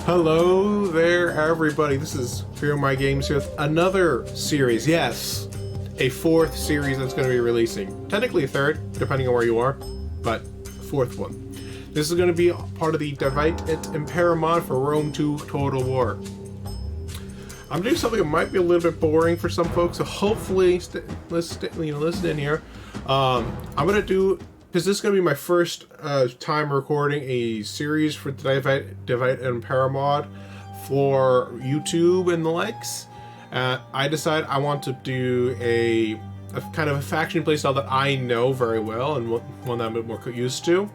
Hello there, everybody. This is Fearmy Games here with another series. Yes, a fourth series that's going to be releasing. Technically a third, depending on where you are, but fourth one. This is going to be part of the Divide et Impera mod for Rome 2 Total War. I'm doing something that might be a little bit boring for some folks, so hopefully, listen in here. I'm going to do, because this is going to be my first time recording a series for Divide et Impera mod for YouTube and the likes. I decided I want to do a kind of a faction playstyle that I know very well and one that I'm a bit more used to.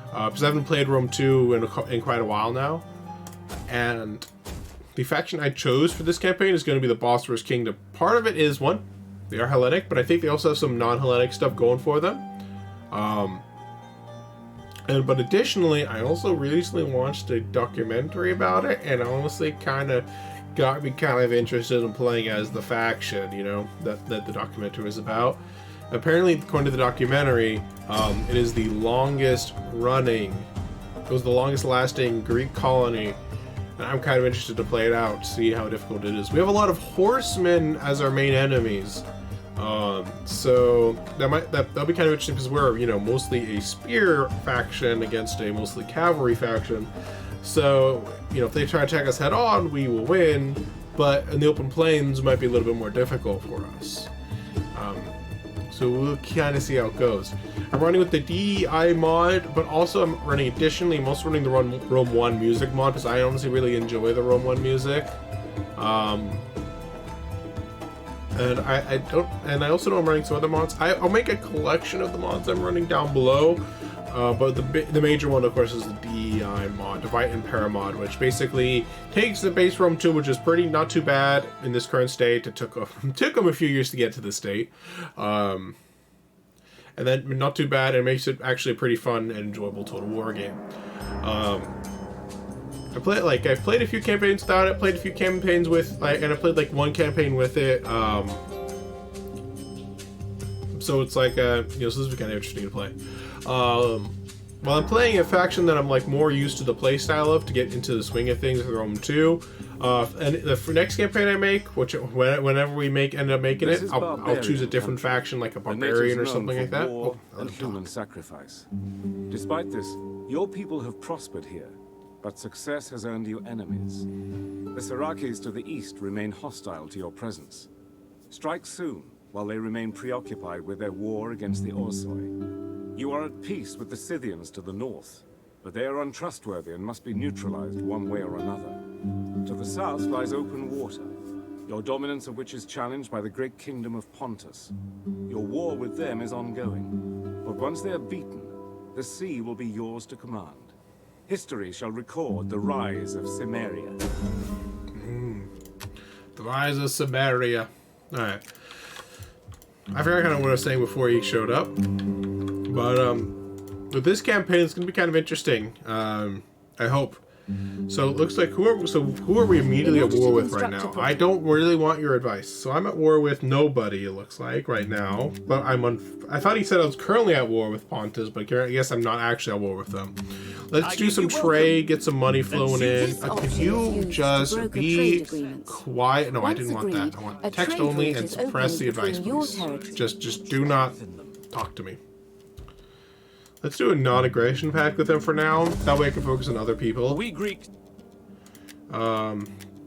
Because I haven't played Rome 2 in quite a while now. And the faction I chose for this campaign is going to be the Bosphorus Kingdom. Part of it is, one, they are Hellenic, but I think they also have some non-Hellenic stuff going for them. But additionally, I also recently watched a documentary about it, and honestly kind of got me kind of interested in playing as the faction, you know, that the documentary was about. Apparently, according to the documentary, it is the longest running, it was the longest lasting Greek colony. And I'm kind of interested to play it out, see how difficult it is. We have a lot of horsemen as our main enemies. So that'll be kind of interesting because we're, you know, mostly a spear faction against a mostly cavalry faction. So, you know, if they try to attack us head on, we will win, but in the open plains it might be a little bit more difficult for us. So we'll kind of see how it goes. I'm running with the DEI mod, but also I'm running additionally, I'm also running the Rome 1 music mod because I honestly really enjoy the Rome 1 music. And I also know I'm running some other mods. I'll make a collection of the mods I'm running down below. But the major one, of course, is the DEI mod, Divide et Impera mod, which basically takes the base Rome 2, which is not too bad in this current state. It took them a few years to get to this state. And then not too bad, and makes it actually a pretty fun and enjoyable Total War game. I've played a few campaigns without it, played a few campaigns with, and I played like one campaign with it. So it's like, you know, so this is kind of interesting to play. While I'm playing a faction that I'm like more used to the play style of to get into the swing of things with Rome 2, and the next campaign I make, which whenever we end up making it, I'll choose a different faction, like a Barbarian or something like that. War and human sacrifice. Despite this, your people have prospered here, but success has earned you enemies. The Sarakis to the east remain hostile to your presence. Strike soon, while they remain preoccupied with their war against the Orsoi. You are at peace with the Scythians to the north, but they are untrustworthy and must be neutralized one way or another. To the south lies open water, your dominance of which is challenged by the great kingdom of Pontus. Your war with them is ongoing, but once they are beaten, the sea will be yours to command. History shall record the rise of Cimmeria. The rise of Cimmeria. Alright. I forgot kind of what I was saying before he showed up. But with this campaign, it's going to be kind of interesting. I hope. So it looks like who are we immediately at war with right now? I don't really want your advice. So I'm at war with nobody, it looks like, right now. But I thought he said I was currently at war with Pontus, but I guess I'm not actually at war with them. Let's do some trade, get some money flowing in. Could you just be quiet? No, I didn't want that. I want text only and suppress the advice, please. Just do not talk to me. Let's do a non-aggression pact with them for now. That way I can focus on other people. We Greek.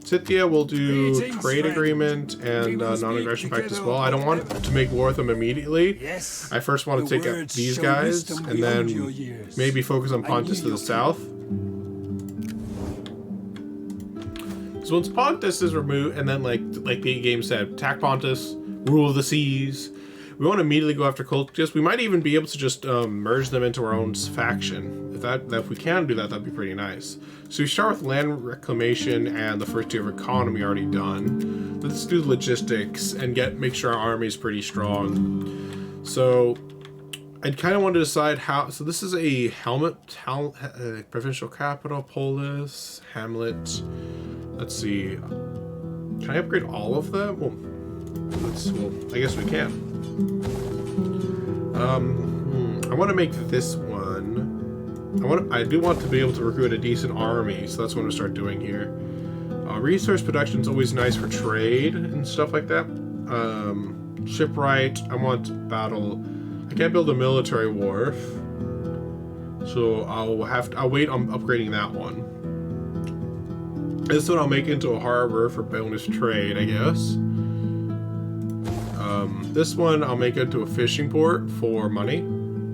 Scythia will do trade agreement and non-aggression pact as well. I don't want to make war with them immediately. Yes, I first want to take out these guys and then maybe focus on Pontus to the south. So once Pontus is removed, and then like the game said, attack Pontus, rule the seas. We want to immediately go after cultists. We might even be able to just merge them into our own faction. If we can do that, that'd be pretty nice. So we start with land reclamation and the first tier of economy already done. Let's do logistics and make sure our army is pretty strong. So I kind of want to decide how. So this is a provincial capital, polis, hamlet. Let's see. Can I upgrade all of them? Well, I guess we can. I want to make this one I do want to be able to recruit a decent army, so that's what I'm gonna start doing here. Resource production is always nice for trade and stuff like that. Shipwright, I want battle. I can't build a military wharf, so I'll wait on upgrading that one. This one I'll make into a harbor for bonus trade, I guess. This one I'll make into a fishing port for money,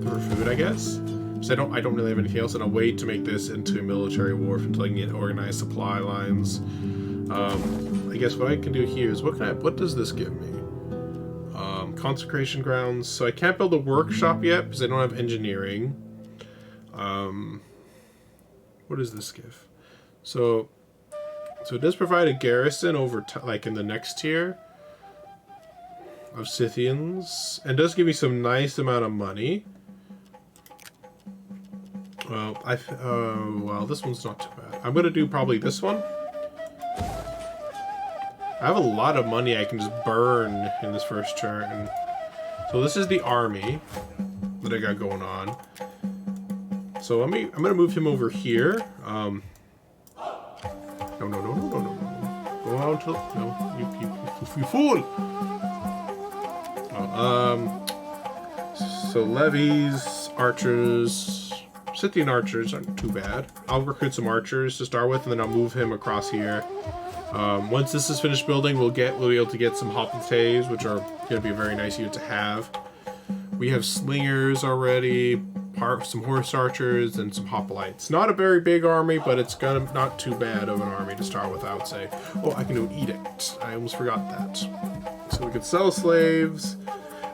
for food, I guess. So I don't really have anything else, and I'll wait to make this into a military wharf until I can get organized supply lines. I guess what I can do here is what does this give me? Consecration grounds. So I can't build a workshop yet because I don't have engineering. What does this give? So it does provide a garrison over like in the next tier of Scythians, and does give me some nice amount of money. Well, well, this one's not too bad. I'm gonna do probably this one. I have a lot of money I can just burn in this first turn. So this is the army that I got going on. So I'm gonna move him over here. No. Go out to no, you fool. So levies, archers, Scythian archers aren't too bad. I'll recruit some archers to start with, and then I'll move him across here. Once this is finished building, we'll be able to get some hoplites, which are going to be a very nice unit to have. We have slingers already, some horse archers, and some hoplites. Not a very big army, but it's not too bad of an army to start with, I would say. Oh, I can do an edict. I almost forgot that. So we can sell slaves.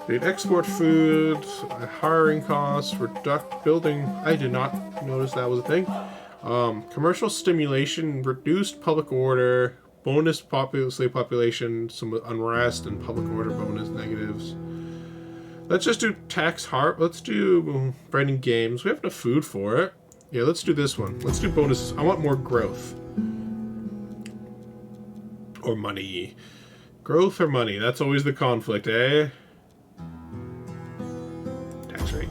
We can export food, hiring costs, building. I did not notice that was a thing. Commercial stimulation, reduced public order, bonus slave population, some unrest, and public order bonus negatives. Let's just do let's do bread and games. We have enough food for it. Yeah, let's do this one. Let's do bonuses. I want more growth. Or money. Growth or money? That's always the conflict, eh? Tax rate.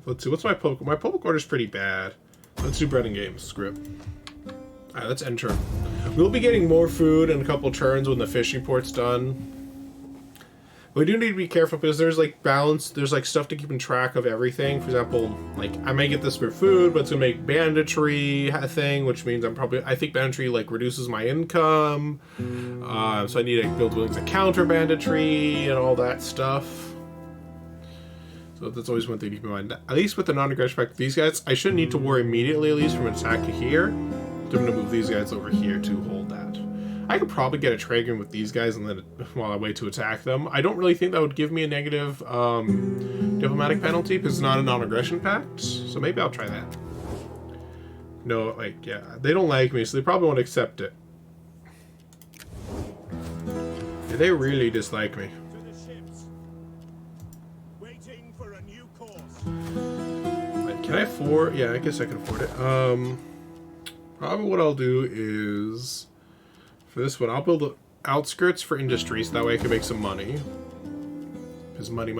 Let's see, what's my public order's pretty bad. Let's do bread and games. Screw it. Alright, let's end turn. We'll be getting more food in a couple turns when the fishing port's done. We do need to be careful because there's like there's like stuff to keep in track of everything. For example, like I may get this for food, but it's gonna make banditry a thing, which means I think banditry like reduces my income. So I need to build buildings to counter banditry and all that stuff. So that's always one thing to keep in mind. At least with the non-aggression pact, these guys, I shouldn't need to worry immediately, at least from an attack here. I'm going to move these guys over here to hold that. I could probably get a trade with these guys and then while I wait to attack them. I don't really think that would give me a negative diplomatic penalty because it's not a non-aggression pact. So maybe I'll try that. No, like, yeah, they don't like me, so they probably won't accept it. Yeah, they really dislike me. Can I afford? Yeah, I guess I can afford it. Probably what I'll do is, for this one, I'll build the outskirts for industry, so that way I can make some money. Because money.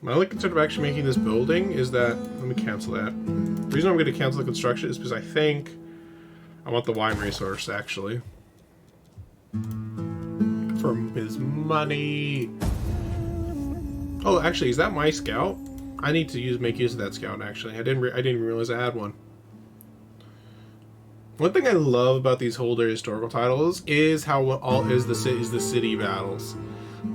My only concern of actually making this building is that, let me cancel that. The reason I'm going to cancel the construction is because I think I want the wine resource, actually. From his money. Oh, actually, is that my scout? I need to make use of that scout. Actually, I didn't realize I had one. One thing I love about these Holder historical titles is how is the city battles.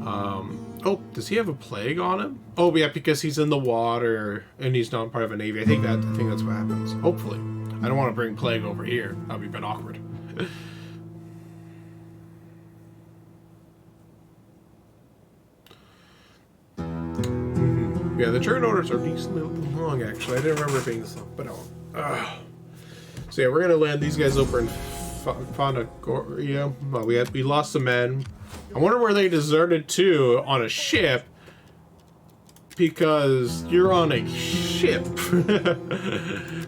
Oh, does he have a plague on him? Oh, yeah, because he's in the water and he's not part of a navy. I think that's what happens. Hopefully, I don't want to bring plague over here. That'd be a bit awkward. Yeah, the turn orders are decently long, actually. I didn't remember it being this long, but oh. So yeah, we're gonna land these guys over in Phanagorgia. Well, we lost some men. I wonder where they deserted to on a ship. because you're on a ship.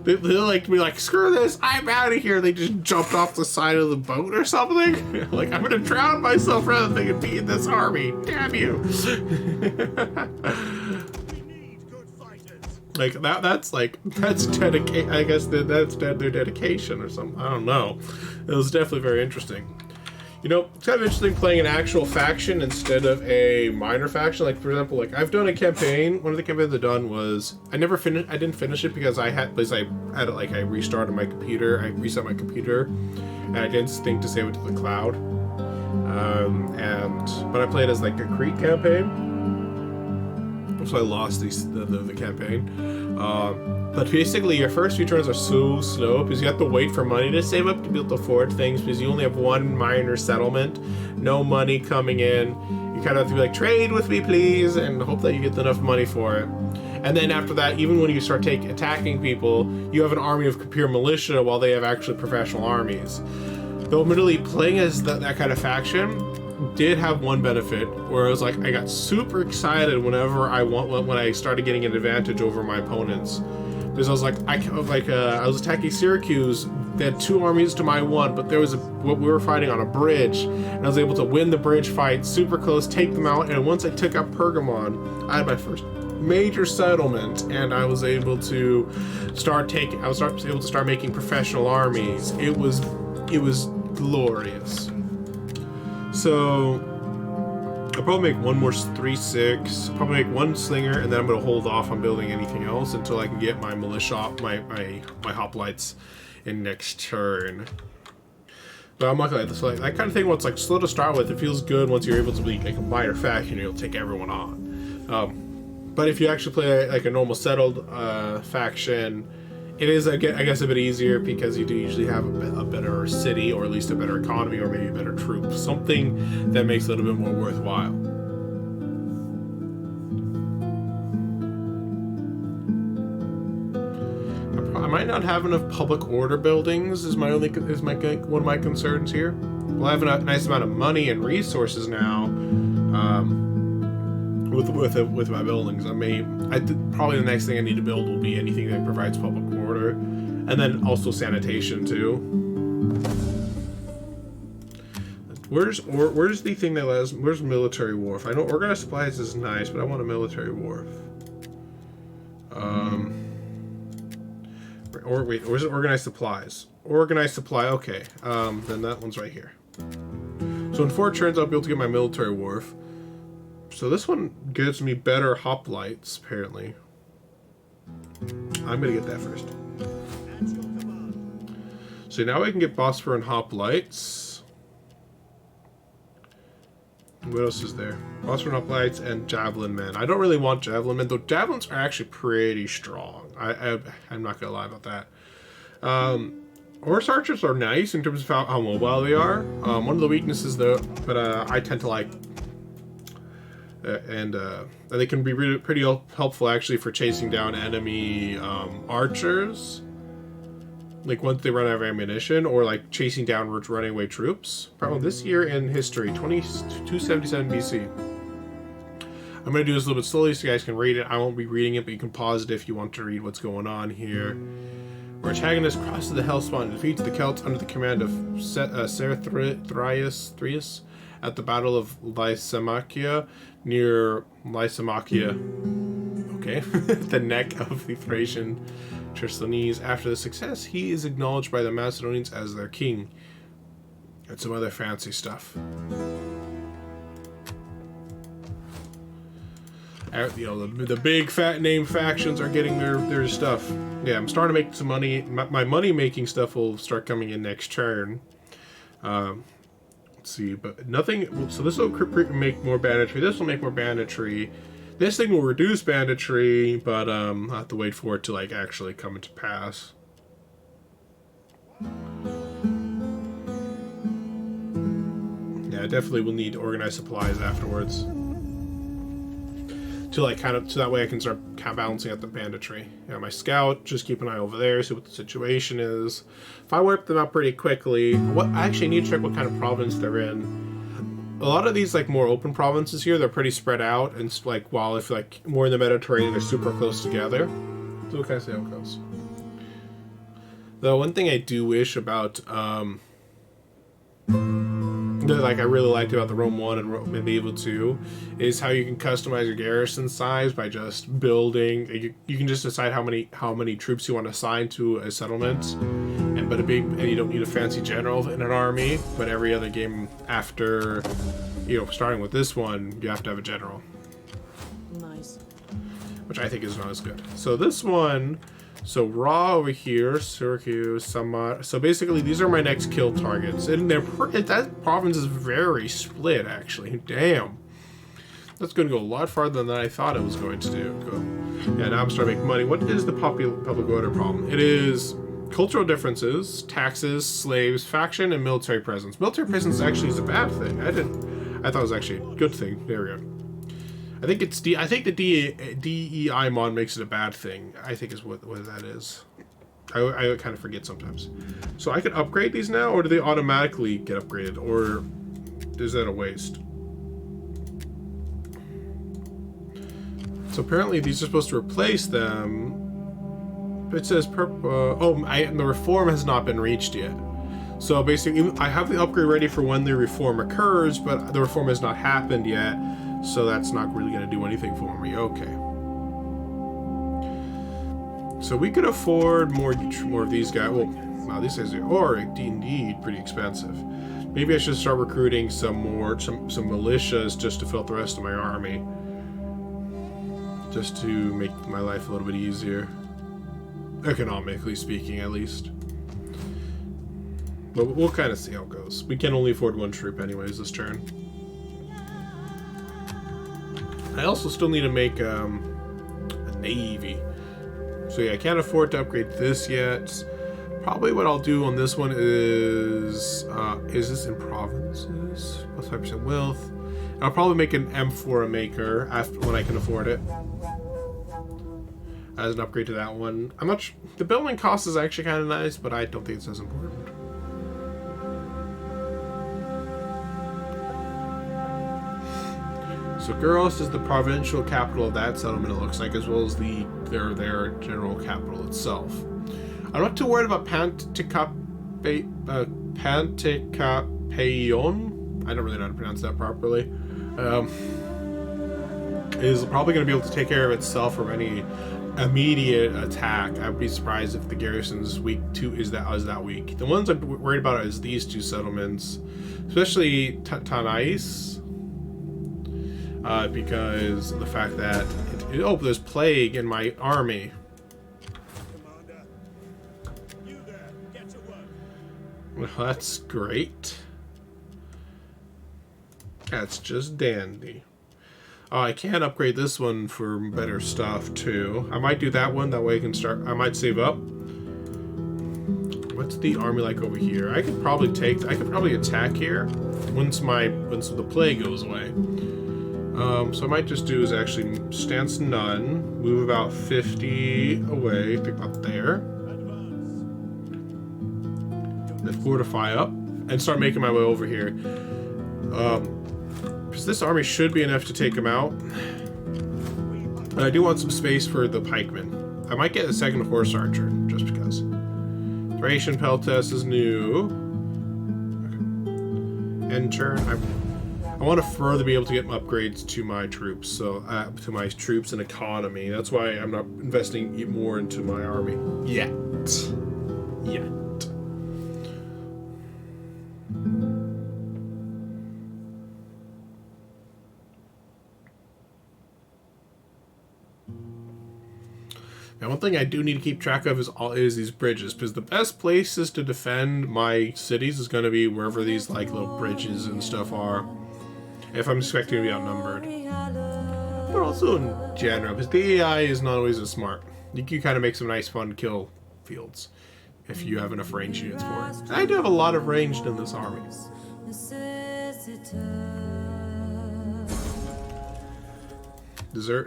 They like to be like, screw this, I'm out of here. They just jumped off the side of the boat or something. Like, I'm gonna drown myself rather than be in this army. Damn you. Like that's dedication. I guess that's their dedication or something. I don't know. It was definitely very interesting. You know, it's kind of interesting playing an actual faction instead of a minor faction. Like, for example, like I've done a campaign. One of the campaigns I've done was I didn't finish it because I restarted my computer. I reset my computer, and I didn't think to save it to the cloud. But I played as like a Crete campaign, so I lost the campaign. But basically, your first few turns are so slow because you have to wait for money to save up to be able to afford things because you only have one minor settlement, no money coming in. You kind of have to be like, trade with me, please, and hope that you get enough money for it. And then after that, even when you start attacking people, you have an army of pure militia while they have actually professional armies. Though admittedly, playing as that kind of faction did have one benefit where it was like I got super excited when I started getting an advantage over my opponents. Because I was like, I was attacking Syracuse. They had 2 armies to my 1, but there was we were fighting on a bridge, and I was able to win the bridge fight, super close, take them out. And once I took up Pergamon, I had my first major settlement, and I was able to start making professional armies. It was glorious. So I'll probably make one more 3-6, probably make one slinger, and then I'm going to hold off on building anything else until I can get my militia, my hoplites in next turn. But I'm not going to let this, like, that kind of thing, where it's like slow to start with, it feels good once you're able to be like a minor faction, you'll take everyone on. But if you actually play like a normal settled faction, it is, I guess, a bit easier because you do usually have a better city, or at least a better economy, or maybe better troops. Something that makes it a little bit more worthwhile. I might not have enough public order buildings. Is one of my concerns here. Well, I have a nice amount of money and resources now. With my buildings, probably the next thing I need to build will be anything that provides public order, and then also sanitation too. Where's the thing that allows? Where's military wharf? I know organized supplies is nice, but I want a military wharf. Or wait, or is it organized supplies? Organized supply. Okay. Then that one's right here. So in 4 turns, I'll be able to get my military wharf. So this one gives me better hoplites, apparently. I'm gonna get that first. So now I can get Bosphor and hoplites. What else is there? Bosphor and hoplites and javelin men. I don't really want javelin men, though javelins are actually pretty strong. I'm not gonna lie about that. Horse archers are nice in terms of how mobile they are. One of the weaknesses, though, but I tend to like. And they can be pretty helpful actually for chasing down enemy archers, like once they run out of ammunition, or like chasing down running away troops. Probably this year in history, 277 BC. I'm going to do this a little bit slowly so you guys can read it. I won't be reading it, but you can pause it if you want to read what's going on here. Where antagonists crosses the Hellspawn and defeats the Celts under the command of Cerithrius at the Battle of Lysimachia, near Lysimachia, okay, the neck of the Thracian Chersonese. After the success, he is acknowledged by the Macedonians as their king. And some other fancy stuff. You know, the big fat name factions are getting their stuff. Yeah, I'm starting to make some money. My money-making stuff will start coming in next turn. Let's see, but nothing. So this will make more banditry. This will make more banditry. This thing will reduce banditry, but I'll have to wait for it to like actually come into pass. Yeah, I definitely will need organized supplies afterwards. To like so that way I can start balancing out the banditry. Yeah, my scout, just keep an eye over there, see what the situation is. If I wipe them out pretty quickly, I actually need to check what kind of province they're in. a lot of these like more open provinces here, they're pretty spread out, and like while if like more in the Mediterranean, they're super close together. So we'll kind of see how it goes. Though one thing I do wish about that like I really liked about the Rome 1 and Medieval 2 is how you can customize your garrison size by just building. You can just decide how many troops you want to assign to a settlement, and you don't need a fancy general in an army. But every other game after, starting with this one, you have to have a general. Nice. Which I think is not as good. So this one. So Raw over here, Syracuse, Samar. So basically, these are my next kill targets, and that province is very split. Actually, damn, that's going to go a lot farther than I thought it was going to do. Yeah, now I'm starting to make money. What is the public order problem? It is cultural differences, taxes, slaves, faction, and military presence. Military presence actually is a bad thing. I thought it was actually a good thing. There we go. I think the DEI mod makes it a bad thing. I think is what that is. I kind of forget sometimes. So I can upgrade these now, or do they automatically get upgraded, or is that a waste? So apparently these are supposed to replace them. But it says the reform has not been reached yet. So basically, I have the upgrade ready for when the reform occurs, but the reform has not happened yet. So that's not really going to do anything for me. Okay. So we could afford more of these guys. Well, wow, these guys are indeed pretty expensive. Maybe I should start recruiting some militias just to fill out the rest of my army. Just to make my life a little bit easier. Economically speaking, at least. But we'll kind of see how it goes. We can only afford one troop anyways this turn. I also still need to make a navy. So yeah, I can't afford to upgrade this yet. Probably what I'll do on this one is this in provinces? Plus 5% wealth. And I'll probably make an M4 maker when I can afford it. As an upgrade to that one. The building cost is actually kind of nice, but I don't think it's as important. So Guros is the provincial capital of that settlement, it looks like, as well as their general capital itself. I'm not too worried about Pantikapayon. I don't really know how to pronounce that properly. Is probably going to be able to take care of itself from any immediate attack. I'd be surprised if the garrison's weak too is that weak. The ones I'm worried about is these two settlements, especially Tanais. Because of the fact that there's plague in my army. Well, that's great. That's just dandy. I can upgrade this one for better stuff too. I might do that one. That way I can start. I might save up. What's the army like over here? I could probably attack here once the plague goes away. So I might just do is actually stance none, move about 50 away, think about there, then fortify up, and start making my way over here. Because this army should be enough to take him out. But I do want some space for the pikemen. I might get a second horse archer, just because. Thracian Peltas is new. Okay. End turn. I want to further be able to get upgrades to my troops, to my troops and economy. That's why I'm not investing more into my army yet. Now, one thing I do need to keep track of is these bridges, because the best places to defend my cities is going to be wherever these like little bridges and stuff are. If I'm expecting to be outnumbered. But also in general, because the AI is not always as smart. You can kind of make some nice fun kill fields if you have enough ranged units for it. I do have a lot of ranged in this army.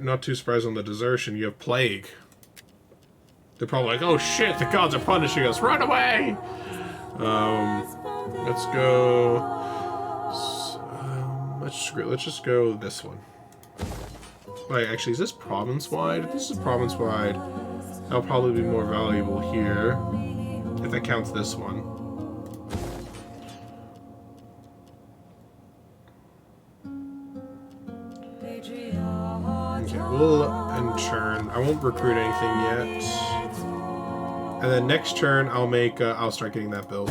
Not too surprised on the desertion, you have plague. They're probably like, oh shit, the gods are punishing us, run away! Let's go... Let's just go this one. Wait, actually, is this province-wide? If this is province-wide, that'll probably be more valuable here. If that counts this one. Okay, we'll end turn. I won't recruit anything yet. And then next turn, I'll start getting that build.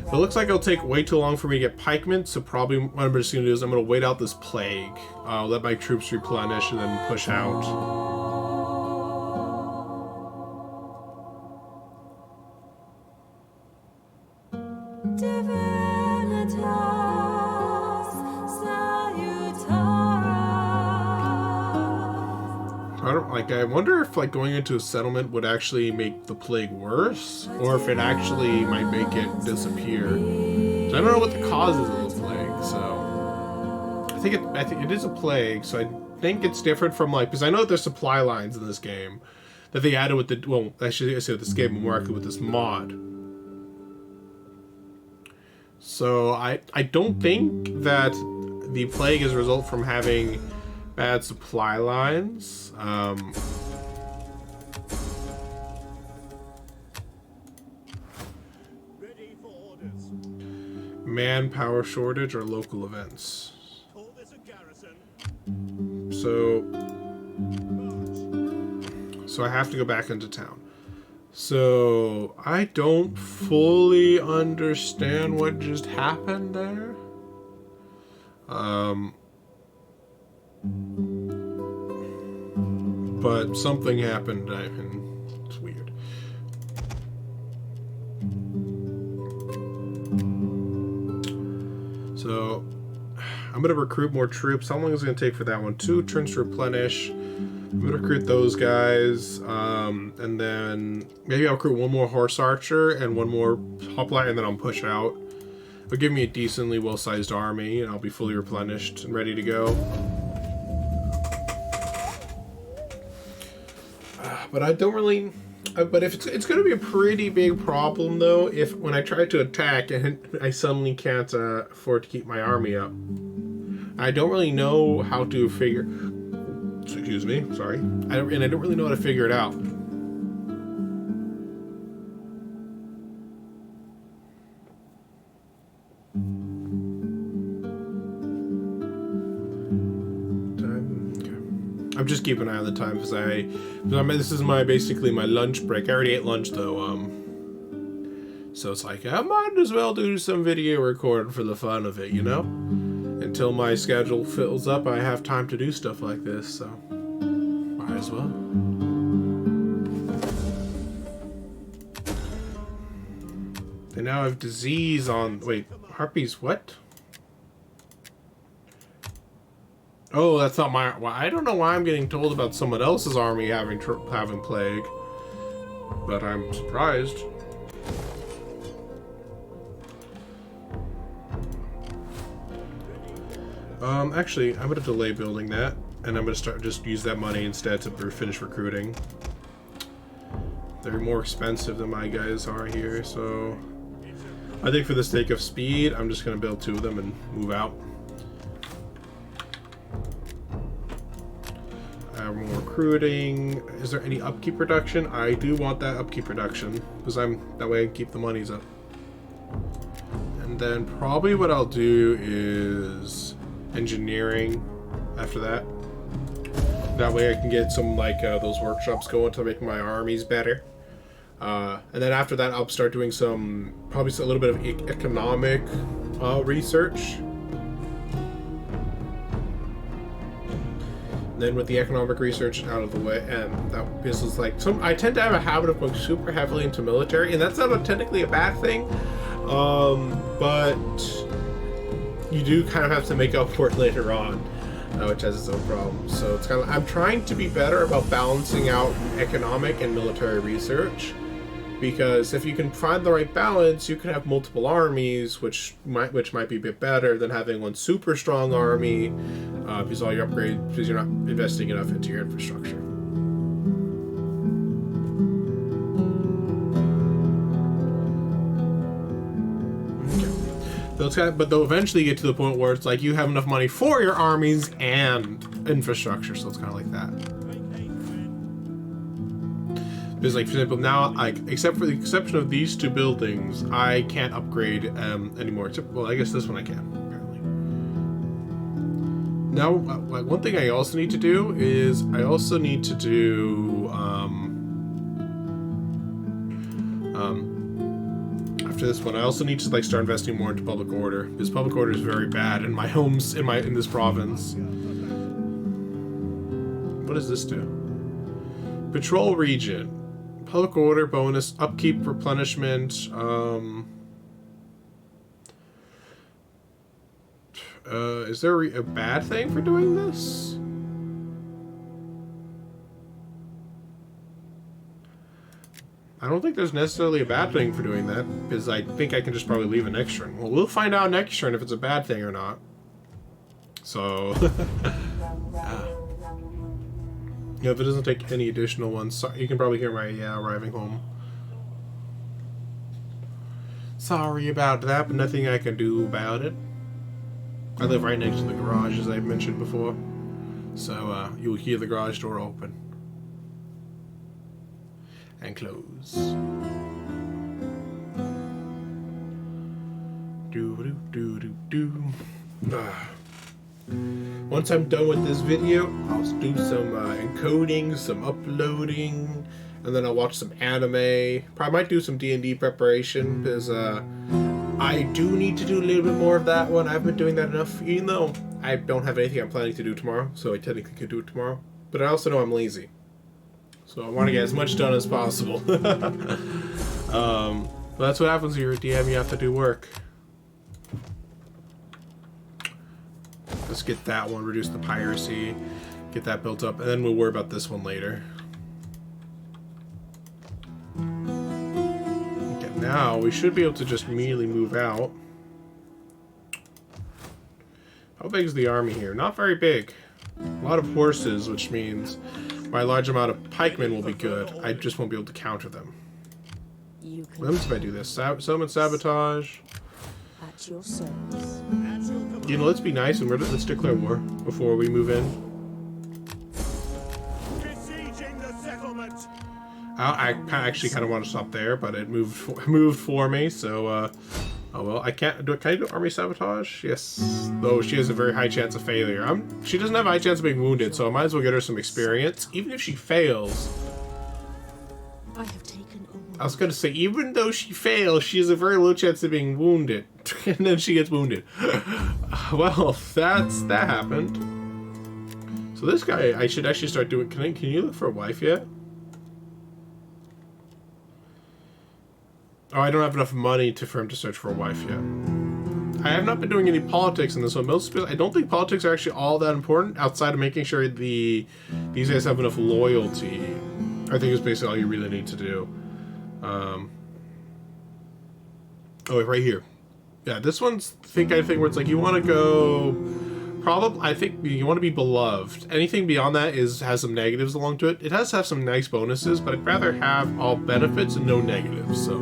But it looks like it'll take way too long for me to get pikemen, so probably what I'm just going to do is I'm going to wait out this plague. Let my troops replenish and then push out. I wonder if going into a settlement would actually make the plague worse, or if it actually might make it disappear. So I don't know what the causes of the plague. So I think it is a plague. So I think it's different from because I know that there's supply lines in this game that they added with I should say with this game, but more actually with this mod. So I don't think that the plague is a result from having bad supply lines. Manpower shortage or local events. So I have to go back into town. So I don't fully understand what just happened there. But something happened, and it's weird. So I'm going to recruit more troops. How long is it going to take for that one? 2 turns to replenish. I'm going to recruit those guys. And then maybe I'll recruit one more horse archer and one more hoplite, and then I'll push out. It'll give me a decently well-sized army, and I'll be fully replenished and ready to go. But I don't really... But if it's going to be a pretty big problem, though, if when I try to attack and I suddenly can't afford to keep my army up. I don't really know how to figure... Excuse me, sorry. I don't really know how to figure it out. I'm just keeping an eye on the time because this is basically my lunch break. I already ate lunch though, so it's like I might as well do some video recording for the fun of it, you know? Until my schedule fills up, I have time to do stuff like this, so might as well. They now have disease on... Wait, harpies what? Oh, that's not my... Well, I don't know why I'm getting told about someone else's army having plague. But I'm surprised. Actually, I'm going to delay building that. And I'm going to just use that money instead to finish recruiting. They're more expensive than my guys are here, so... I think for the sake of speed, I'm just going to build 2 of them and move out. More recruiting. Is there any upkeep reduction? I do want that upkeep reduction because that way I can keep the monies up. And then probably what I'll do is engineering after that. That way I can get some those workshops going to make my armies better. And then after that I'll start doing probably a little bit of economic research. Then with the economic research out of the way, and that business I tend to have a habit of going super heavily into military, and that's not technically a bad thing, but you do kind of have to make up for it later on, which has its own problems. So it's I'm trying to be better about balancing out economic and military research, because if you can find the right balance, you can have multiple armies, which might be a bit better than having one super strong army, because all your upgrades, because you're not investing enough into your infrastructure. Okay. but they'll eventually get to the point where it's like you have enough money for your armies and infrastructure, so it's kind of like that. Because, like, for example, now, like, except for the exception of these two buildings, I can't upgrade anymore. Except, well, I guess this one I can, apparently. Now, like, one thing I also need to do is I also need to do after this one, I also need to like start investing more into public order, because public order is very bad in my homes in this province. What does this do? Patrol region, public order bonus, upkeep, replenishment. Is there a bad thing for doing this? I don't think there's necessarily a bad thing for doing that, because I think I can just probably leave an extra. Well, we'll find out next turn if it's a bad thing or not. So, yeah, if it doesn't take any additional ones, so you can probably hear my arriving home. Sorry about that, but nothing I can do about it. I live right next to the garage, as I've mentioned before, so you'll hear the garage door open and close. Do do do do do. Once I'm done with this video, I'll do some encoding, some uploading, and then I'll watch some anime. Probably might do some D&D preparation, because I do need to do a little bit more of that one. I've been doing that enough, even though I don't have anything I'm planning to do tomorrow, so I technically could do it tomorrow. But I also know I'm lazy, so I want to get as much done as possible. But that's what happens when you're a DM, you have to do work. Let's get that one, reduce the piracy, get that built up, and then we'll worry about this one later. Okay, now we should be able to just immediately move out. How big is the army here? Not very big. A lot of horses, which means my large amount of pikemen will be good. I just won't be able to counter them. What happens if I do this? Summon sabotage. At your service. You know, let's be nice and let's declare war before we move in. Besieging the settlement. I actually kind of want to stop there, but it moved for me. So, oh well. I can't do. Can I do army sabotage? Yes. Though she has a very high chance of failure. She doesn't have a high chance of being wounded, so I might as well get her some experience. Even if she fails. I have taken a I was gonna say, even though she fails, she has a very low chance of being wounded, and then she gets wounded. Well, that happened. So this guy, I should actually start doing. Can you look for a wife yet? Oh, I don't have enough money for him to search for a wife yet. I have not been doing any politics in this one. I don't think politics are actually all that important outside of making sure these guys have enough loyalty. I think it's basically all you really need to do. Oh, wait, right here. Yeah, this one's the kind of thing where it's like you want to go. I think you want to be beloved. Anything beyond that has some negatives along to it. It has to have some nice bonuses, but I'd rather have all benefits and no negatives. So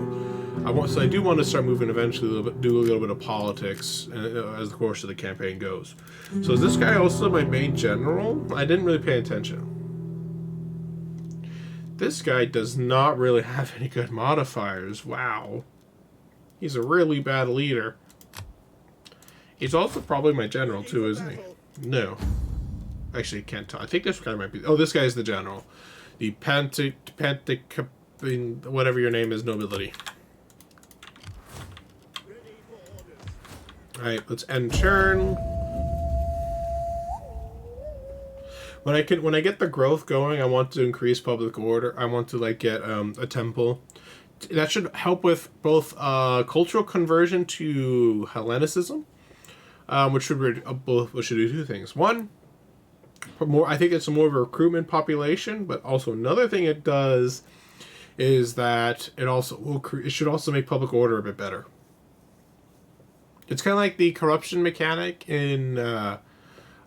I do want to start moving eventually, do a little bit of politics as the course of the campaign goes. So is this guy also my main general? I didn't really pay attention. This guy does not really have any good modifiers. Wow. He's a really bad leader. He's also probably my general too, isn't he? No. Actually, can't tell. I think this guy might be... Oh, this guy is the general. The whatever your name is, nobility. Alright, let's end turn. When I get the growth going, I want to increase public order. I want to like get a temple. That should help with both cultural conversion to Hellenicism, which should do two things. One, I think it's more of a recruitment population, but also another thing it does is that it should also make public order a bit better. It's kind of like the corruption mechanic in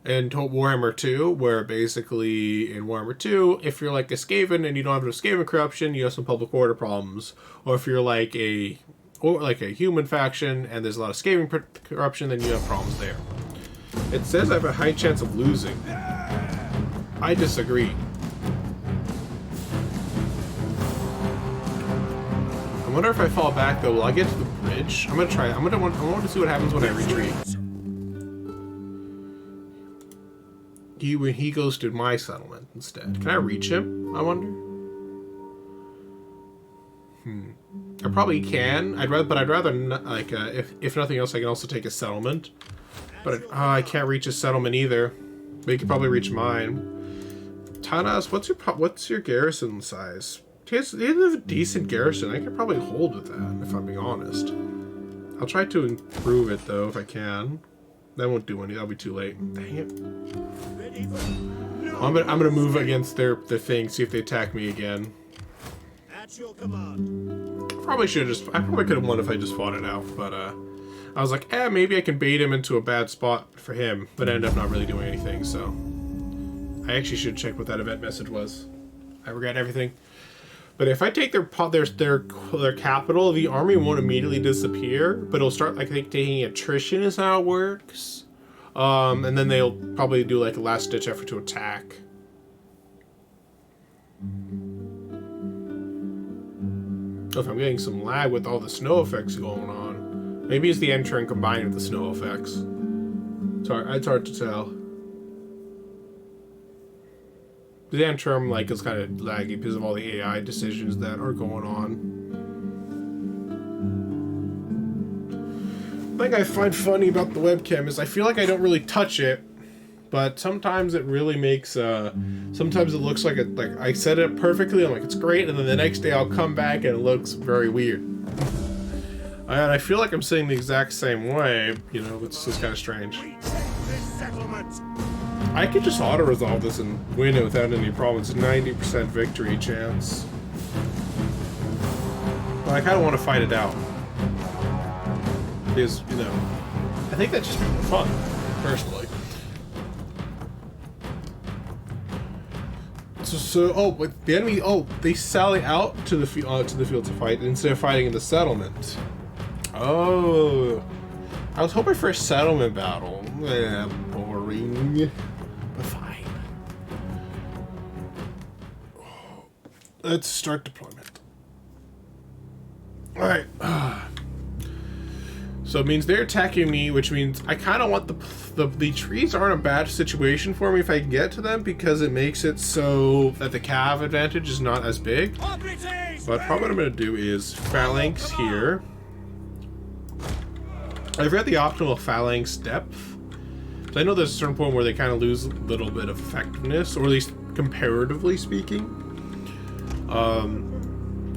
Warhammer 2, where basically in Warhammer 2, if you're like a Skaven and you don't have enough Skaven corruption, you have some public order problems. Or if you're like a or like a human faction, and there's a lot of scaling corruption, then you have problems there. It says I have a high chance of losing. I disagree. I wonder if I fall back though, will I get to the bridge? I'm gonna try. I want to see what happens when I retreat. When he goes to my settlement instead. Can I reach him? I wonder. I probably can. I'd rather not, like if nothing else, I can also take a settlement. But I can't reach his settlement either. But you can probably reach mine. Tanas, what's your garrison size? He has a decent garrison. I could probably hold with that if I'm being honest. I'll try to improve it though if I can. That won't do any. That'll be too late. Dang it. I'm gonna move against their thing. See if they attack me again. At your command. Probably should have I probably could have won if I just fought it out. But I was like, maybe I can bait him into a bad spot for him. But I ended up not really doing anything. So I actually should check what that event message was. I regret everything. But if I take their capital, the army won't immediately disappear, but it'll start, like, I think, taking attrition is how it works. And then they'll probably do, like, a last-ditch effort to attack. So if I'm getting some lag with all the snow effects going on, maybe it's the entering combined with the snow effects. It's hard to tell. The interim, like, is kind of laggy because of all the AI decisions that are going on. The thing I find funny about the webcam is I feel like I don't really touch it, but sometimes it really makes, sometimes it looks like I set it perfectly, I'm like, it's great, and then the next day I'll come back and it looks very weird. And I feel like I'm sitting the exact same way, you know, it's just kind of strange. I could just auto-resolve this and win it without any problems. 90% victory chance. But I kind of want to fight it out. Because, you know, I think that's just more fun, personally. But the enemy, they sally out to the field to fight instead of fighting in the settlement. Oh. I was hoping for a settlement battle. Yeah, boring. But fine. Let's start deployment. Alright. So it means they're attacking me, which means I kind of want the trees aren't a bad situation for me if I can get to them, because it makes it so that the cav advantage is not as big. But probably what I'm going to do is phalanx here. I've read the optimal phalanx depth. I know there's a certain point where they kind of lose a little bit of effectiveness, or at least comparatively speaking.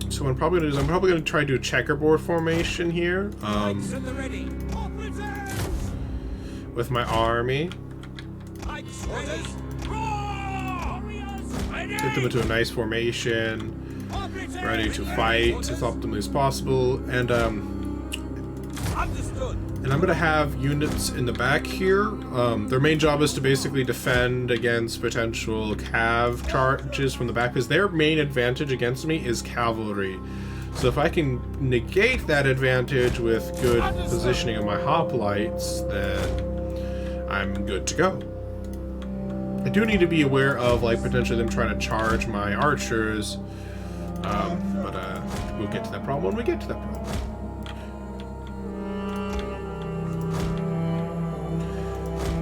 So what I'm probably going to do is I'm probably going to try to do a checkerboard formation here. With my army. Get them into a nice formation. Ready to fight as optimally as possible. And I'm going to have units in the back here. Their main job is to basically defend against potential cav charges from the back, because their main advantage against me is cavalry. So if I can negate that advantage with good positioning of my hoplites, then I'm good to go. I do need to be aware of, like, potentially them trying to charge my archers, but we'll get to that problem when we get to that problem.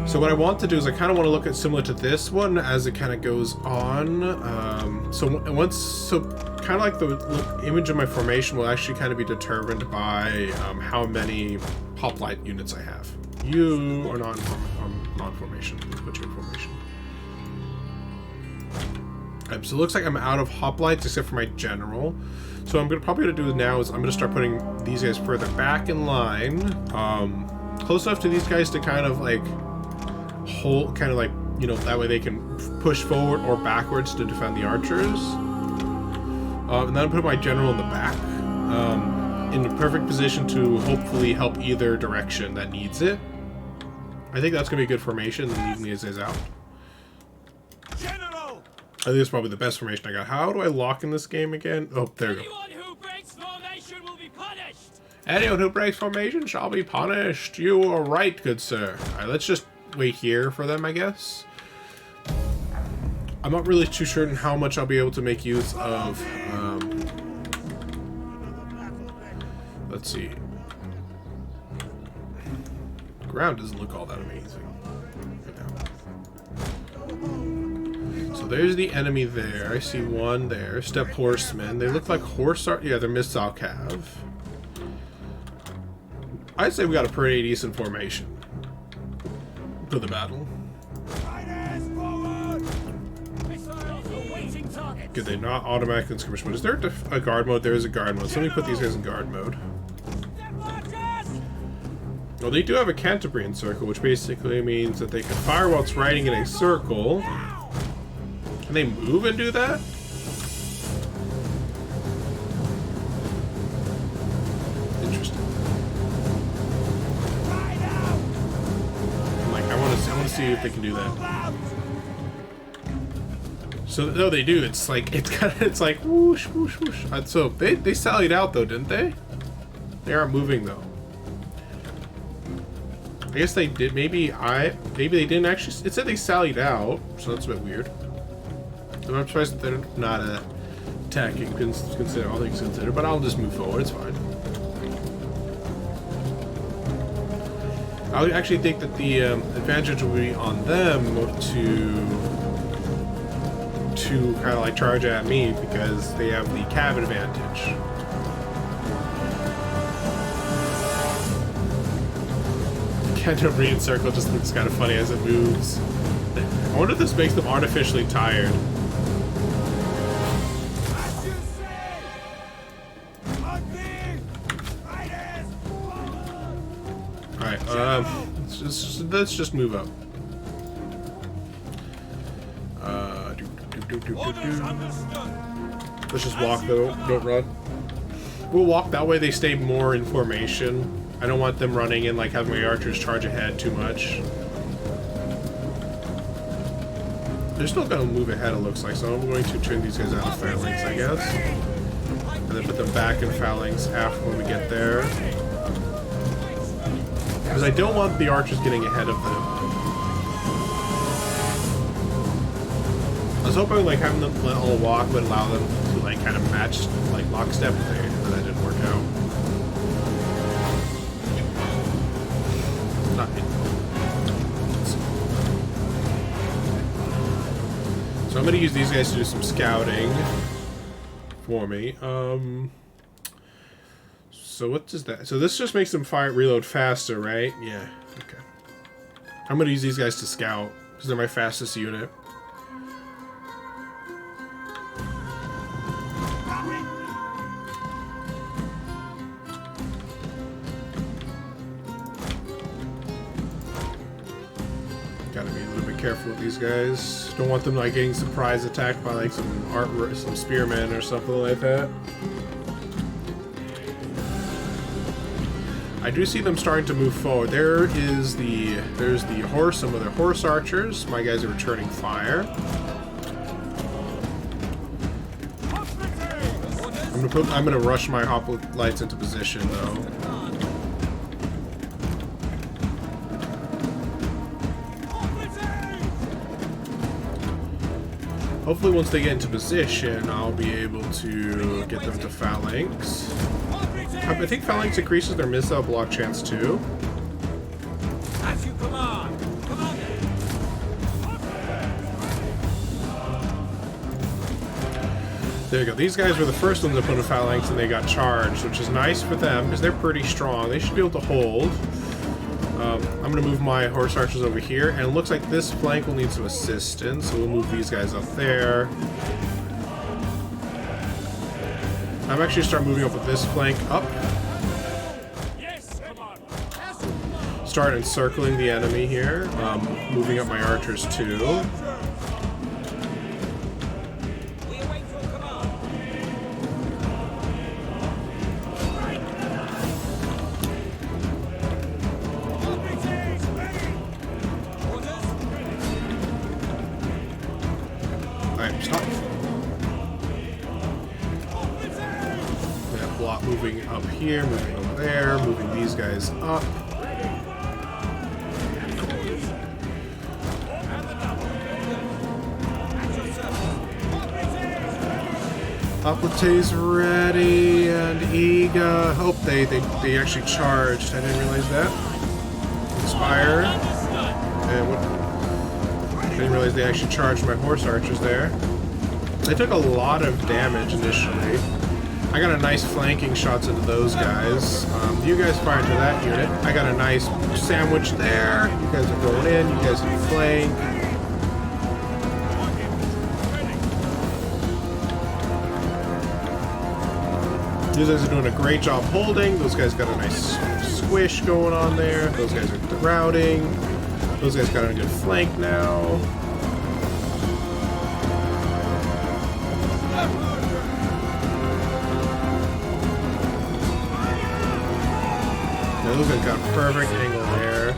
So what I want to do is I kind of want to look at similar to this one as it kind of goes on. So kind of like the image of my formation will actually kind of be determined by how many hoplite units I have. You are non-formation. Put you in formation. So it looks like I'm out of hoplites except for my general. So what I'm probably going to do now is I'm going to start putting these guys further back in line, close enough to these guys to kind of like hold, kind of like, you know, that way they can push forward or backwards to defend the archers. And then I'll put my general in the back, in a perfect position to hopefully help either direction that needs it. I think that's going to be a good formation, and leaving these guys out. General! I think it's probably the best formation I got. How do I lock in this game again? Oh, there we go. Anyone who breaks formation will be punished. Anyone who breaks formation shall be punished. You are right, good sir. Alright, let's just wait here for them, I guess. I'm not really too certain how much I'll be able to make use of, let's see. The ground doesn't look all that amazing. So there's the enemy there. I see one there. Step horsemen. They look like yeah, they're missile cav. I'd say we got a pretty decent formation for the battle. Could they not automatically skirmish mode? Is there a guard mode? There is a guard mode. So let me put these guys in guard mode. Well, they do have a Cantabrian circle, which basically means that they can fire while it's riding in a circle. Can they move and do that? Interesting. Like, I want to see if they can do that. So no, they do. It's like it's like whoosh whoosh whoosh. So they sallied out though, didn't they? They aren't moving though. I guess they did. Maybe they didn't actually. It said they sallied out, so that's a bit weird. I'm surprised that they're not attacking. Consider all things considered, but I'll just move forward. It's fine. I actually think that the advantage will be on them to kind of like charge at me because they have the cav advantage. The Cantabrian circle just looks kind of funny as it moves. I wonder if this makes them artificially tired. Alright, let's just move up. Let's just walk though, don't run. We'll walk, that way they stay more in formation. I don't want them running and like having my archers charge ahead too much. They're still gonna move ahead, it looks like, so I'm going to turn these guys out of phalanx, I guess. And then put them back in phalanx after when we get there. Because I don't want the archers getting ahead of them. I was hoping like having them all walk would allow them to like kind of match like lockstep there, but that didn't work out. Not me. So I'm gonna use these guys to do some scouting for me. So what does that? So this just makes them reload faster, right? Yeah. Okay. I'm gonna use these guys to scout because they're my fastest unit. Gotta be a little bit careful with these guys. Don't want them like getting surprise attacked by like some spearmen or something like that. I do see them starting to move forward. There's the horse, some of their horse archers. My guys are returning fire. I'm gonna rush my hoplites into position though. Hopefully once they get into position, I'll be able to get them to phalanx. I think phalanx increases their missile block chance too. As you command. There you go. These guys were the first ones to put in phalanx and they got charged, which is nice for them because they're pretty strong. They should be able to hold. I'm going to move my horse archers over here, and it looks like this flank will need some assistance, so we'll move these guys up there. I'm actually start moving up with this flank up. Start encircling the enemy here. Moving up my archers too. Alright, stop. Moving up here, moving over there, moving these guys up. Aplate's ready, and Iga. Oh, they actually charged. I didn't realize that. Inspire. And what? I didn't realize they actually charged my horse archers there. They took a lot of damage initially. I got a nice flanking shots into those guys. You guys fire into that unit. I got a nice sandwich there. You guys are going in. You guys are flank. These guys are doing a great job holding. Those guys got a nice squish going on there. Those guys are routing. Those guys got a good flank now. Yeah, those guys got a perfect angle there.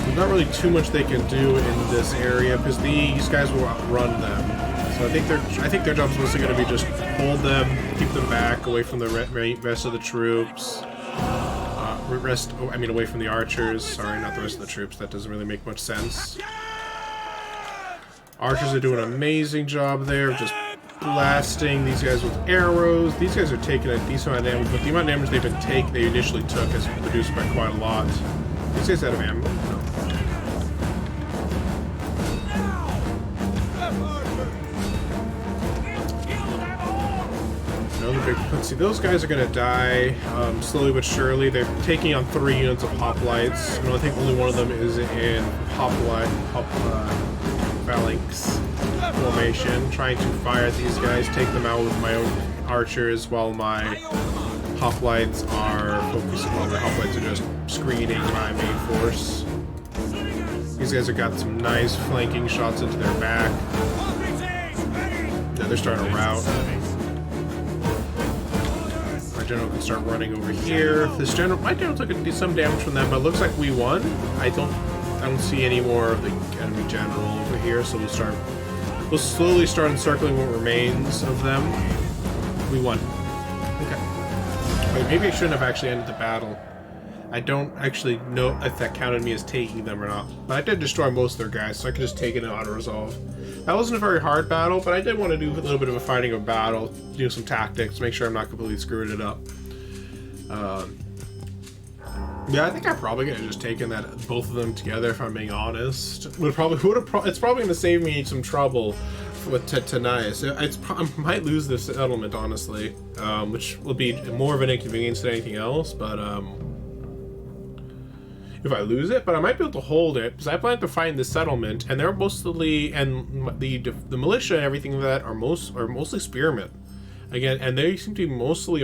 There's not really too much they can do in this area because these guys will outrun them. So I think their job is mostly going to be just hold them, keep them back, away from the rest of the troops. Away from the archers. Sorry, not the rest of the troops. That doesn't really make much sense. Archers are doing an amazing job there, just blasting these guys with arrows. These guys are taking a decent amount of damage, but the amount of damage they initially took is reduced by quite a lot. These guys out of ammo. No. Let's see, those guys are gonna die slowly but surely. They're taking on 3 units of hoplites. I think only one of them is in phalanx formation. Trying to fire at these guys, take them out with my own archers while my hoplites are focusing on the hoplites are just screening my main force. These guys have got some nice flanking shots into their back. Yeah, they're starting to rout. My general can start running over here. My general took some damage from them, but it looks like we won. I don't see any more of the enemy general over here, so we'll slowly start encircling what remains of them. We won. Okay. Wait, maybe I shouldn't have actually ended the battle. I don't actually know if that counted me as taking them or not, but I did destroy most of their guys, so I could just take it in auto-resolve. That wasn't a very hard battle, but I did want to do a little bit of a fighting of battle, do some tactics, make sure I'm not completely screwing it up. Yeah, I think I probably could have just taken both of them together, if I'm being honest. It's probably going to save me some trouble with Tanais. I might lose this settlement, honestly, which will be more of an inconvenience than anything else, but if I lose it, but I might be able to hold it because I plan to find the settlement, and they're mostly, and the militia and everything that are mostly spearmen, again, and they seem to be mostly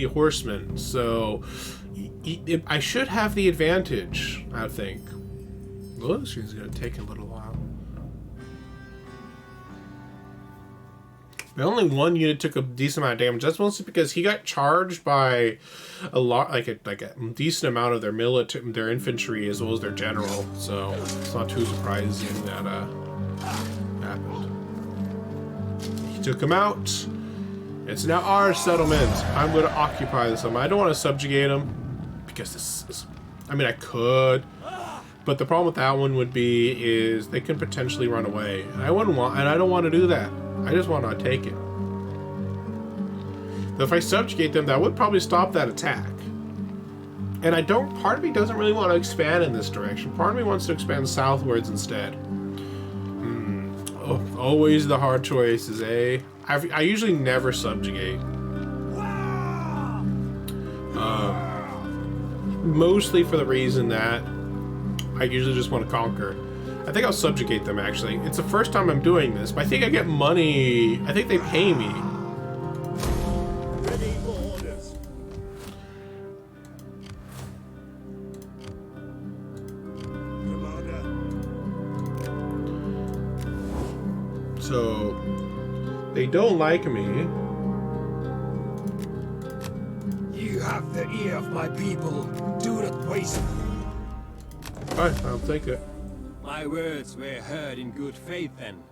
horsemen. So I should have the advantage, I think. Well, this is going to take a little while. But only one unit took a decent amount of damage. That's mostly because he got charged by a lot, like a decent amount of their infantry as well as their general. So it's not too surprising that happened. He took him out. It's now our settlement. I'm going to occupy this settlement. I don't want to subjugate him because this is. I mean, I could, but the problem with that one would be they could potentially run away, and I don't want to do that. I just want to take it. But if I subjugate them, that would probably stop that attack. And part of me doesn't really want to expand in this direction. Part of me wants to expand southwards instead. Oh, always the hard choices, eh? I usually never subjugate. Mostly for the reason that I usually just want to conquer. I think I'll subjugate them, actually. It's the first time I'm doing this, but I think I get money. I think they pay me. Ready for orders. Commander. So, they don't like me. You have the ear of my people. Do not waste it. Alright, I'll take it. My words were heard in good faith then.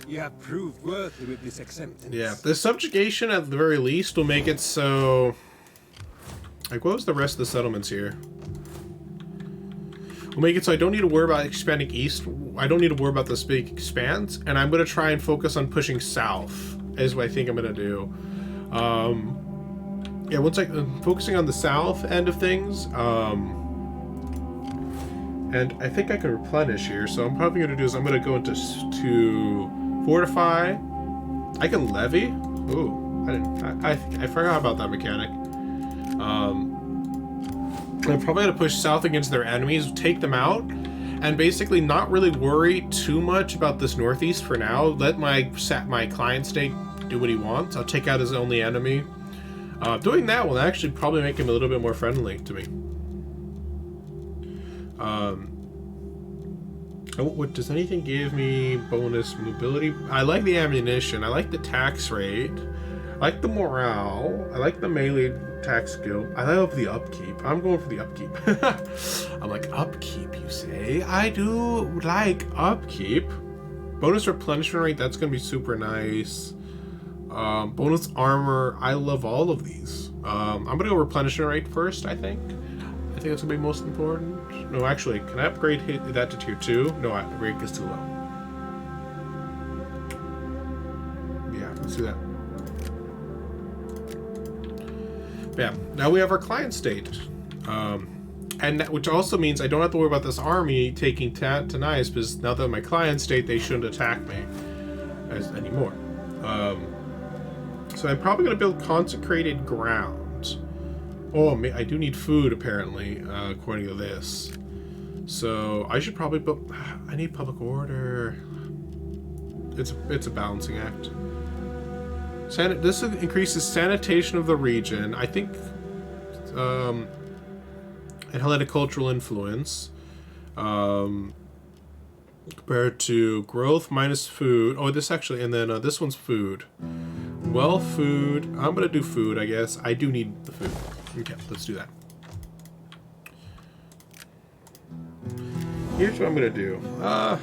You have proved worthy with this acceptance. Yeah, the subjugation at the very least will make it so... Like, what was the rest of the settlements here? We'll make it so I don't need to worry about expanding east. I don't need to worry about this big expanse. And I'm going to try and focus on pushing south, is what I think I'm going to do. Yeah, once I'm focusing on the south end of things. And I think I can replenish here. So I'm probably going to do is I'm going to go into to fortify. I can levy. Ooh, I forgot about that mechanic. I'm probably going to push south against their enemies, take them out, and basically not really worry too much about this northeast for now. Let my client state do what he wants. I'll take out his only enemy. Doing that will actually probably make him a little bit more friendly to me. What does anything give me bonus mobility? I like the ammunition. I like the tax rate. I like the morale. I like the melee attack skill. I love the upkeep. I'm going for the upkeep. I'm like, upkeep, you say? I do like upkeep. Bonus replenishment rate, that's going to be super nice. Bonus armor, I love all of these. I'm going to go replenishment rate first, I think. I think that's going to be most important. No, actually, can I upgrade that to tier 2? No, rank is too low. Yeah, let's do that. Yeah, now we have our client state. And that, which also means I don't have to worry about this army taking Tanais, because now that my client state, they shouldn't attack me anymore. So I'm probably going to build consecrated ground. Oh, I do need food, apparently, according to this. So I should probably build... I need public order. It's a balancing act. This increases sanitation of the region. I think... it had a cultural influence. Compared to growth minus food. Oh, this actually... And then this one's food. Well, food. I'm going to do food, I guess. I do need the food. Okay, let's do that. Here's what I'm going to do. I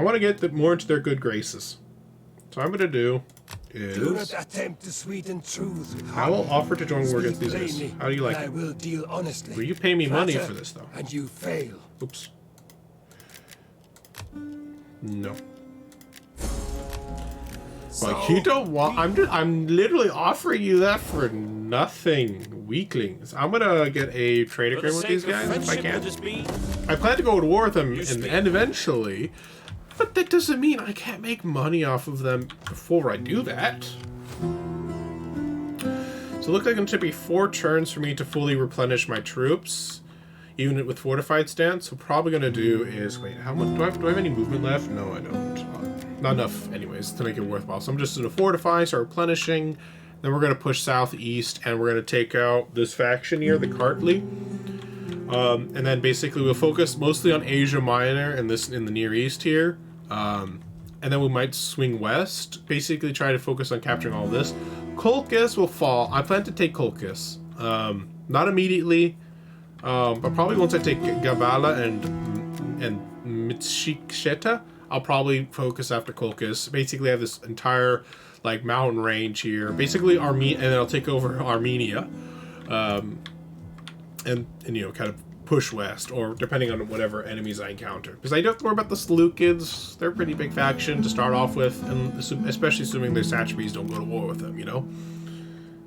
want to get more into their good graces. So what I'm going to do is... Do not attempt to sweeten truth with I will harmony. offer to join war against these guys. Plainly, How do you like I it? will deal honestly. Will you pay me money Flatter, for this, though? And you fail. Oops. No. Like, you don't want... I'm literally offering you that for nothing, weaklings. I'm gonna get a trade agreement with these guys if I can. I plan to go to war with them in the end eventually, but that doesn't mean I can't make money off of them before I do that. So it looks like it's gonna be 4 turns for me to fully replenish my troops, even with fortified stance. So probably gonna do is wait. How much do I have any movement left? No, I don't. Not enough, anyways, to make it worthwhile. So I'm just gonna fortify, start replenishing. Then we're gonna push southeast, and we're gonna take out this faction here, the Kartli. And then basically we'll focus mostly on Asia Minor and in the Near East here. And then we might swing west, basically try to focus on capturing all of this. Colchis will fall. I plan to take Colchis. Not immediately, but probably once I take Gabala and Mitshiksheta, I'll probably focus after Colchis. Basically, I have this entire like mountain range here. Basically, and then I'll take over Armenia, and you know, kind of push west, or depending on whatever enemies I encounter. Because I don't have to worry about the Seleucids. They're a pretty big faction to start off with, and especially assuming their Satrapies don't go to war with them, you know?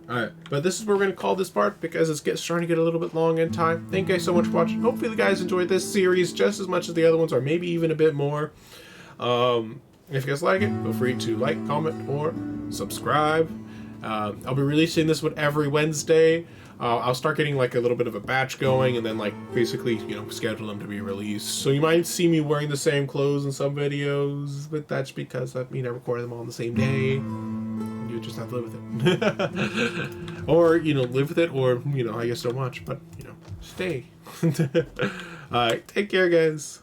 Alright, but this is where we're going to call this part, because it's starting to get a little bit long in time. Thank you guys so much for watching. Hopefully you guys enjoyed this series just as much as the other ones, or maybe even a bit more. If you guys like it, feel free to like, comment, or subscribe. I'll be releasing this one every Wednesday. I'll start getting like a little bit of a batch going, and then like basically, you know, schedule them to be released. So you might see me wearing the same clothes in some videos, but that's because I recorded them all on the same day. You just have to live with it. Or, you know, live with it, or, you know, I guess don't watch, but, you know, stay. Alright, take care, guys.